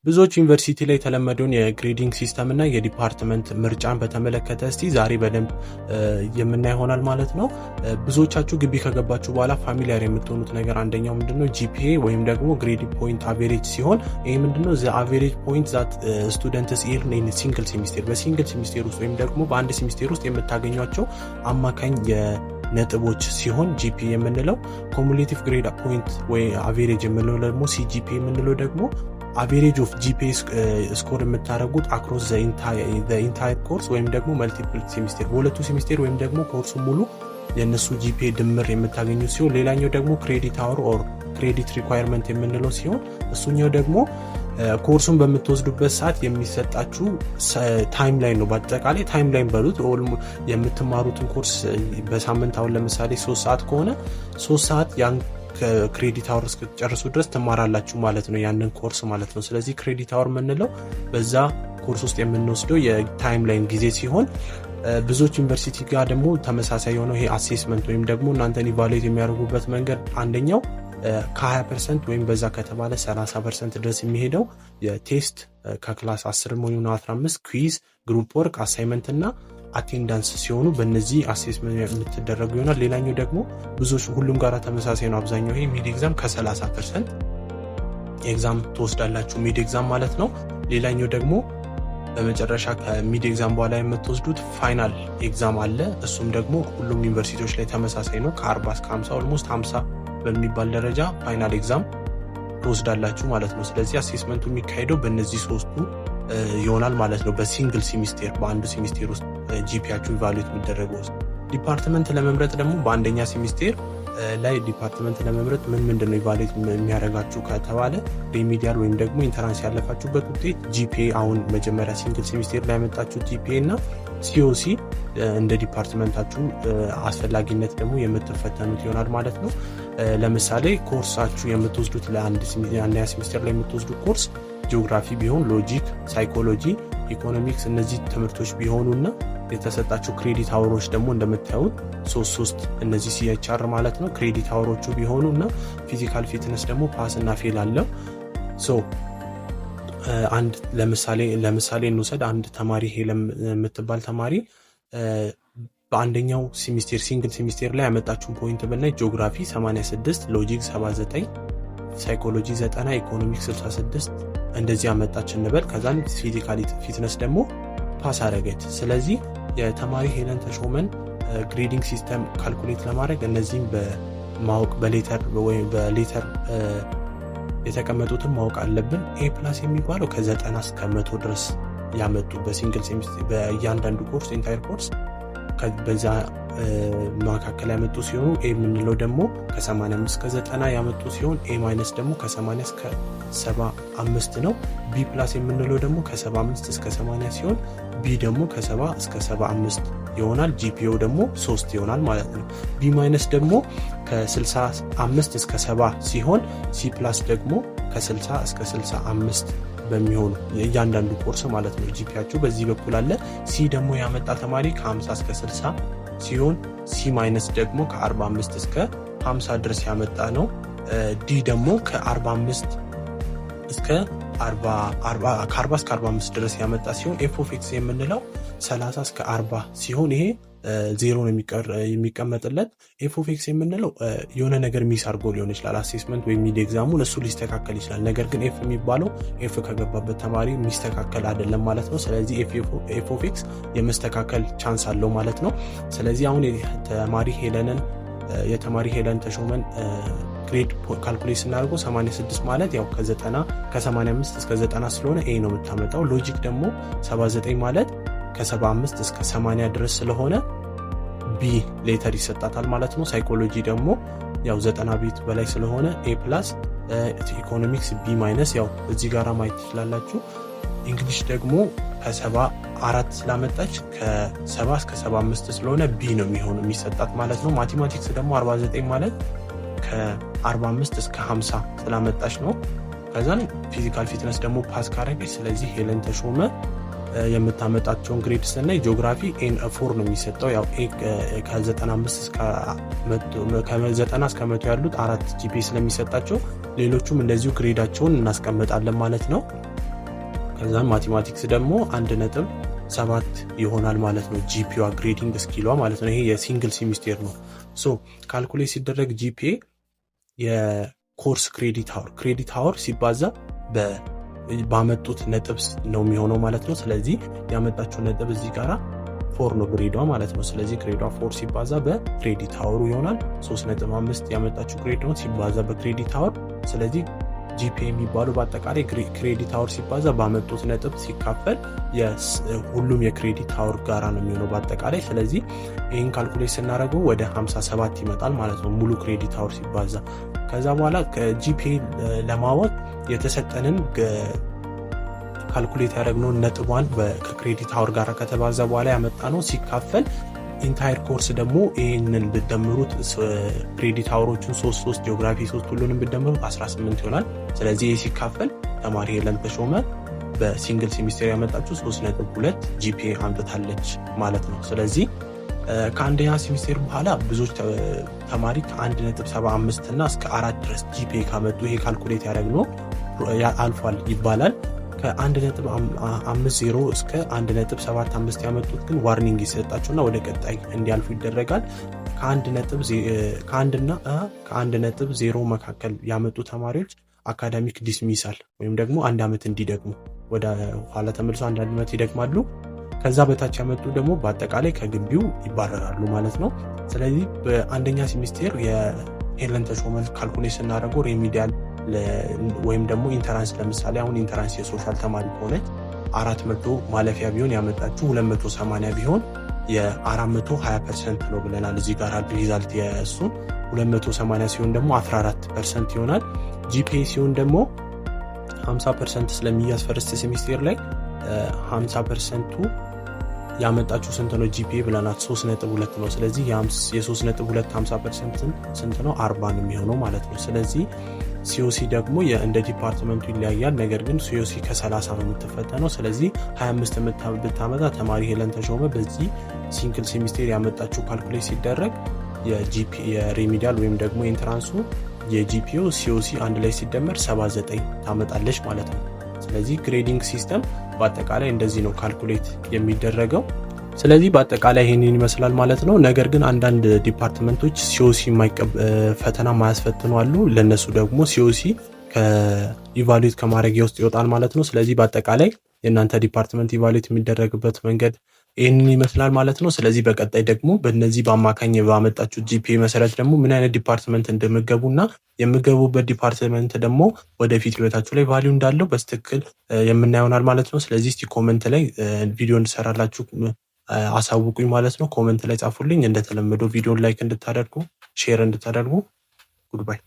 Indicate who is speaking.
Speaker 1: ብዙዎች ዩኒቨርሲቲ ላይ የተለመደውን የግሬዲንግ ሲስተም እና የዲፓርትመንት ምርጫን በተመለከተ እስቲ ዛሬ በደንብ የምናይ ይሆናል ማለት ነው። ብዙዎቻችሁ ግቢ ከገባችሁ በኋላ ፋሚሊያር የምትሆኑት ነገር አንደኛው ምንድነው ጂፒኤ ወይም ደግሞ ግሬዲንግ ፖይንት አቬሬጅ ሲሆን ይህ ምንድነው ዘ አቬሬጅ ፖይንት ዛት ስቱደንትስ ኤርን ኢን ሲንግል ሴሚስቴር በሲንግል ሴሚስቴር ውስጥ ወይም ደግሞ በአንድ ሴሚስቴር ውስጥ የምታገኟቸው አማካኝ ነጥቦች ሲሆን ጂፒኤ የምንለው ኮሙሌቲቭ ግሬድ ፖይንት ወይ አቬሬጅ የምንለው ደግሞ ሲጂፒኤ የምንለው ደግሞ አቬሬጅ ኦፍ ጂፒኤ ስኮር የምታደርጉት አክሮስ ዘ ኢንታየር ኮርስ ወይም ደግሞ መልቲፕል ሴሚስቴር በሁለቱ ሴሚስቴር ወይም ደግሞ ኮርሱ ሙሉ የነሱ ጂፒኤ ድምር የምታገኙት ሲሆን ሌላኛው ደግሞ ክሬዲት አወር ኦር ክሬዲት ሪኳየርመንት የምንለው ሲሆን እሱኛው ደግሞ ኮርሱን በምትወስዱበት ሰዓት የሚሰጣችሁ ታይም ላይን ነው። በአጠቃላይ ታይም ላይን በሉት የምትማሩትን ኮርስ በሳምንት አሁን ለምሳሌ 3 ሰዓት ከሆነ 3 ሰዓት ያን ክሬዲት አወር እስከጨርሱ ድረስ ትማራላችሁ ማለት ነው፣ ያንን ኮርስ ማለት ነው። ስለዚህ ክሬዲት አወር የምንለው በዛ ኮርስ ውስጥ የምንወስደው የታይም ላይን ጊዜ ሲሆን ብዙዎች ዩኒቨርሲቲ ጋር ደግሞ ተመሳሳይ የሆነው ይሄ አሴስመንት ወይም ደግሞ እናንተን ኢቫሉዌት የሚያደርጉበት መንገድ አንደኛው ከ20% ወይም በዛ ከተባለ 30% ድረስ የሚሄደው የቴስት ከክላስ 10 ወይም 15 ኩዊዝ፣ ግሩፕ ወርክ፣ አሳይመንት እና አቴንዳንስ ሲሆኑ በእነዚህ አሴስመንት የምትደረጉ ይሆናል። ሌላኛው ደግሞ ብዙዎች ሁሉም ጋር ተመሳሳይ ነው። አብዛኛው ይሄ ሚድ ኤግዛም ከ30% ኤግዛም ትወስዳላችሁ፣ ሚድ ኤግዛም ማለት ነው። ሌላኛው ደግሞ በመጨረሻ ከሚድ ኤግዛም በኋላ የምትወስዱት ፋይናል ኤግዛም አለ። እሱም ደግሞ ሁሉም ዩኒቨርሲቲዎች ላይ ተመሳሳይ ነው። ከ40 እስከ 50 ኦልሞስት 50 በሚባል ደረጃ ፋይናል ኤግዛም ትወስዳላችሁ ማለት ነው። ስለዚህ አሴስመንቱ የሚካሄደው በእነዚህ ሶስቱ ይሆናል ማለት ነው። በሲንግል ሴሚስቴር በአንዱ ሴሚስቴር ውስጥ ጂፒያችሁ ኢቫሉዌት የሚደረገው ውስጥ ዲፓርትመንት ለመምረጥ ደግሞ በአንደኛ ሴሚስቴር ላይ ዲፓርትመንት ለመምረጥ ምንድነው ኢቫሉዌት የሚያደርጋችሁ ከተባለ ሪሚዲያል ወይም ደግሞ ኢንተራንስ ያለፋችሁበት ውጤት፣ ጂፒኤ አሁን መጀመሪያ ሲንግል ሴሚስቴር ላይ ያመጣችሁ ጂፒኤ እና ሲኦሲ እንደ ዲፓርትመንታችሁ አስፈላጊነት ደግሞ የምትፈተኑት ይሆናል ማለት ነው። ለምሳሌ ኮርሳችሁ የምትወስዱት ለአንደኛ ሴሚስቴር ላይ የምትወስዱት ኮርስ ጂኦግራፊ ቢሆን ሎጂክ፣ ሳይኮሎጂ፣ ኢኮኖሚክስ እነዚህ ትምህርቶች ቢሆኑና የተሰጣቸው ክሬዲት አወሮች ደግሞ እንደምታዩት 3 እነዚህ ሲኤችአር ማለት ነው ክሬዲት አወሮቹ ቢሆኑና ፊዚካል ፊትነስ ደግሞ ፓስ እና ፌል አለው። አንድ ለምሳሌ እንውሰድ። አንድ ተማሪ ሄለም የምትባል ተማሪ በአንደኛው ሴሚስቴር ሲንግል ሴሚስቴር ላይ ያመጣችውን ፖይንት ብናይ ጂኦግራፊ 86፣ ሎጂክ 79፣ ሳይኮሎጂ 90፣ ኢኮኖሚክስ 66 እንደዚህ አመጣች እንበል። ከዛን ፊዚካል ፊትነስ ደግሞ ፓስ አደረገች። ስለዚህ የተማሪ ሄለን ተሾመን ግሬዲንግ ሲስተም ካልኩሌት ለማድረግ እነዚህም በማወቅ በሌተር የተቀመጡትን ማወቅ አለብን። ኤ ፕላስ የሚባለው ከ90 እስከ 100 ድረስ ያመጡ በሲንግል ሴሚስቴር በእያንዳንዱ ኮርስ ኢንታየር ኮርስ በዛ መካከል ያመጡ ሲሆኑ ኤ የምንለው ደግሞ ከ85 እስከ 90 ያመጡ ሲሆን ኤ ማይነስ ደግሞ ከ80 እስከ 75 ነው። ቢ ፕላስ የምንለው ደግሞ ከ75 እስከ 80 ሲሆን ቢ ደግሞ ከ70 እስከ 75 ይሆናል። ጂፒኤው ደግሞ 3 ይሆናል ማለት ነው። ቢ ማይነስ ደግሞ ከ65 እስከ 70 ሲሆን ሲ ፕላስ ደግሞ ከ60 እስከ 65 በሚሆኑ የእያንዳንዱ ኮርስ ማለት ነው። ጂፒያችሁ በዚህ በኩል አለ። ሲ ደግሞ ያመጣ ተማሪ ከ50 እስከ 60 ሲሆን ሲ ማይነስ ደግሞ ከ45 እስከ 50 ድረስ ያመጣ ነው። ዲ ደግሞ ከ45 እስከ 45 ድረስ ያመጣ ሲሆን ኤፍ ኦፍ ኤክስ የምንለው 30 እስከ 40 ሲሆን ይሄ ዜሮ ነው የሚቀመጥለት። ኤፍ ኦፍ ኤክስ የምንለው የሆነ ነገር ሚስ አድርጎ ሊሆን ይችላል አሴስመንት ወይም ሚድ ኤግዛሙን እሱ ሊስተካከል ይችላል። ነገር ግን ኤፍ የሚባለው ኤፍ ከገባበት ተማሪ የሚስተካከል አይደለም ማለት ነው። ስለዚህ ኤፍ ኦፍ ኤክስ የመስተካከል ቻንስ አለው ማለት ነው። ስለዚህ አሁን የተማሪ ሄለን ተሾመን ግሬድ ካልኩሌት ስናደርገው 86 ማለት ያው ከ85 እስከ 90 ስለሆነ ኤ ነው የምታመጣው። ሎጂክ ደግሞ 79 ማለት ከ75 እስከ 80 ድረስ ስለሆነ ቢ ሌተር ይሰጣታል ማለት ነው። ሳይኮሎጂ ደግሞ ያው 90 ቤት በላይ ስለሆነ ኤ ፕላስ፣ ኢኮኖሚክስ ቢ ማይነስ ያው እዚህ ጋራ ማየት ትችላላችሁ። እንግሊሽ ደግሞ ከ74 ስላመጣች ከ70 እስከ 75 ስለሆነ ቢ ነው የሚሰጣት ማለት ነው። ማቴማቲክስ ደግሞ 49 ማለት ከ45 እስከ 50 ስላመጣች ነው። ከዛን ፊዚካል ፊትነስ ደግሞ ፓስ ካረገች ስለዚህ ሄለን ተሾመ የምታመጣቸውን ግሬድስ እና ጂኦግራፊ ኤን 4 ነው የሚሰጠው። ያው ኤ ከ95 እስከ 90 እስከ 100 ያሉት 4 ጂፒኤ ስለሚሰጣቸው ሌሎቹም እንደዚሁ ግሬዳቸውን እናስቀምጣለን ማለት ነው። ከዛም ማቴማቲክስ ደግሞ 1.7 ይሆናል ማለት ነው። ጂፒዋ ግሬዲንግ ስኪሏ ማለት ነው። ይሄ የሲንግል ሴሚስቴር ነው። ሶ ካልኩሌት ሲደረግ ጂፒኤ የኮርስ ክሬዲት አወር ሲባዛ ባመጡት ነጥብ ነው የሚሆነው ማለት ነው። ስለዚህ ያመጣችው ነጥብ እዚህ ጋራ 4 ነው ግሬዷ ማለት ነው። ስለዚህ ግሬዷ 4 ሲባዛ በክሬዲት አወሩ ይሆናል። 3.5 ያመጣችው ግሬድ ነው ሲባዛ በክሬዲት አወር። ስለዚህ ጂፒኤ የሚባለው በአጠቃላይ ክሬዲት አወር ሲባዛ ባመጡት ነጥብ ሲካፈል ሁሉም የክሬዲት አወር ጋራ ነው የሚሆነው በአጠቃላይ። ስለዚህ ይህን ካልኩሌት ስናደርገው ወደ 57 ይመጣል ማለት ነው ሙሉ ክሬዲት አወር ሲባዛ። ከዛ በኋላ ጂፒኤ ለማወቅ የተሰጠንን ካልኩሌት ያደረግነውን ነጥቧን ከክሬዲት አወር ጋር ከተባዛ በኋላ ያመጣ ነው ሲካፈል ኢንታየር ኮርስ ደግሞ ይህንን ብደምሩት ክሬዲት አወሮቹን 3 ጂኦግራፊ 3 ሁሉንም ብደምሩት 18 ይሆናል። ስለዚህ ይህ ሲካፈል ተማሪ ሄለን ተሾመ በሲንግል ሴሚስተር ያመጣችው 3.2 ጂፒኤ አምጥታለች ማለት ነው። ስለዚህ ከአንደኛ ሴሚስተር በኋላ ብዙዎች ተማሪ ከ1.75 እና እስከ 4 ድረስ ጂፒኤ ካመጡ ይሄ ካልኩሌት ያደረግነው አልፏል ይባላል። ከ1.50 እስከ 1.75 ያመጡት ግን ዋርኒንግ ይሰጣቸውና ወደ ቀጣይ እንዲያልፉ ይደረጋል። ከ1.0 መካከል ያመጡ ተማሪዎች አካዳሚክ ዲስሚሳል ወይም ደግሞ 1 ዓመት እንዲደግሙ ወደ ኋላ ተመልሶ 1 ዓመት ይደግማሉ። ከዛ በታች ያመጡ ደግሞ በአጠቃላይ ከግቢው ይባረራሉ ማለት ነው። ስለዚህ በአንደኛ ሴሚስተር የሄለን ተሾመን ካልኩሌት ስናደርገው ሬሚዲያል ወይም ደግሞ ኢንተራንስ ለምሳሌ አሁን ኢንተራንስ የሶሻል ተማሪ ከሆነች 400 ማለፊያ ቢሆን ያመጣችሁ 280 ቢሆን የ420% ነው ብለናል። እዚህ ጋር ሪዛልት የእሱ 280 ሲሆን ደግሞ 14% ይሆናል። ጂፒኤ ሲሆን ደግሞ 50% ስለሚያዝ ፈርስት ሴሚስተር ላይ 50%ቱ ያመጣችሁ ስንት ነው ጂፒኤ ብለናል 3.2 ነው። ስለዚህ የ3.2 50% ስንት ነው 40 ነው የሚሆነው ማለት ነው። ስለዚህ ሲኦሲ ደግሞ እንደ ዲፓርትመንቱ ይለያያል። ነገር ግን ሲኦሲ ከ30 ነው የምትፈተነው። ስለዚህ 25 ብታመጣ ተማሪ ሄለን ተሾመ በዚህ ሲንግል ሴሚስተር ያመጣችው ካልኩሌት ሲደረግ የሬሚዲያል ወይም ደግሞ ኢንትራንሱ የጂፒኤው ሲኦሲ አንድ ላይ ሲደመር 79 ታመጣለች ማለት ነው። ስለዚህ ግሬዲንግ ሲስተም በአጠቃላይ እንደዚህ ነው ካልኩሌት የሚደረገው። ስለዚህ በአጠቃላይ ይሄንን ይመስላል ማለት ነው። ነገር ግን አንዳንድ ዲፓርትመንቶች ሲኦሲ ፈተና ማያስፈትኑ አሉ። ለነሱ ደግሞ ሲኦሲ ከኢቫሉዌት ከማድረጊያ ውስጥ ይወጣል ማለት ነው። ስለዚህ በአጠቃላይ የእናንተ ዲፓርትመንት ኢቫሉዌት የሚደረግበት መንገድ ይህንን ይመስላል ማለት ነው። ስለዚህ በቀጣይ ደግሞ በእነዚህ በአማካኝ ባመጣችሁ ጂፒኤ መሰረት ደግሞ ምን አይነት ዲፓርትመንት እንደምገቡና የምገቡበት ዲፓርትመንት ደግሞ ወደፊት ህይወታችሁ ላይ ቫሊዩ እንዳለው በስትክክል የምናየውናል ማለት ነው። ስለዚህ እስቲ ኮመንት ላይ ቪዲዮ እንድሰራላችሁ አሳውቁኝ ማለት ነው። ኮመንት ላይ ጻፉልኝ። እንደተለመደው ቪዲዮን ላይክ እንድታደርጉ ሼር እንድታደርጉ ጉድባይ